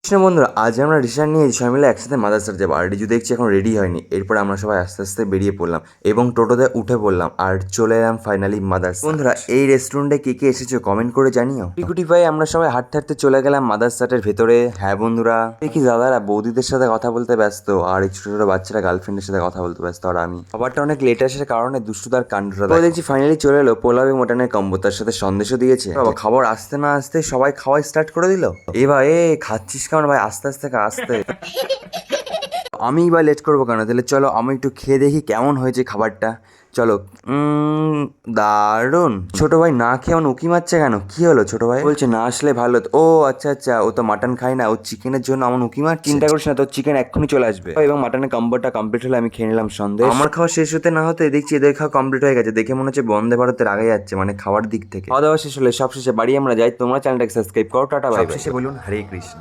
কৃষ্ণ বন্ধুরা, আজ আমরা ডিসিশন নিয়েছি সবাই মিলে একসাথে মাদারসার যাবো। আর রিজু দেখছি এখন রেডি হয়নি। এরপর আমরা সবাই আস্তে আস্তে বেরিয়ে পড়লাম এবং টোটোতে উঠে পড়লাম আর চলে এলাম ফাইনালি মাদারসা। বন্ধুরা, এই রেস্টুরেন্টে কে কে এসেছো কমেন্ট করে জানিও। টিকুটি ভাই আমরা সবাই হাঁটতে হাঁটতে চলে গেলাম মাদারসাটের ভেতরে। হ্যাঁ বন্ধুরা, দেখি দাদারা বৌদিদের সাথে কথা বলতে ব্যস্ত আর এই ছোট ছোট বাচ্চারা গার্লফ্রেন্ডের সাথে কথা বলতে ব্যস্ত। আর আমি খাবারটা অনেক লেট আসার কারণে দুষ্টুদার কাণ্ডটা দেখছি ফাইনালি চলে এলো পোলাও এবং মটনের কম্বো, তার সাথে সন্দেশও দিয়েছে। বাবা, খাবার আসতে না আসতে সবাই খাওয়া স্টার্ট করে দিল। এবার খাচ্ছিস কেমন ভাই? আস্তে আস্তে খা, আস্তে। আমি বা লেট করবো কেন? তাহলে চলো আমি একটু খেয়ে দেখি কেমন হয়েছে খাবারটা। চলো। দারুণ। ছোট ভাই না খেয়ে আমার উকি মারছে কেন? কি হলো ছোট ভাই? বলছে না আসলে ভালো হতো। ও আচ্ছা আচ্ছা, ও তো মাটন খায় না, ও চিকেনের জন্য আমার উকি মার। চিন্তা করিস না, তোর চিকেন এক্ষুনি চলে আসবে। এবং মাটনের কম্বোটা কমপ্লিট হলে আমি খেয়ে নিলাম সন্দেশ। আমার খাওয়া শেষ হতে না হতে দেখছি এদের খাওয়া কমপ্লিট হয়ে গেছে। দেখে মনে হচ্ছে বন্দে ভারতের আগে যাচ্ছে, মানে খাওয়ার দিক থেকে। খাওয়া দাওয়া শেষ হলে সব শেষে বাড়ি আমরা যাই। তোমরা চ্যানেলটাকে সাবস্ক্রাইব করো। Tata bye bye. শেষে বলুন হরে কৃষ্ণ।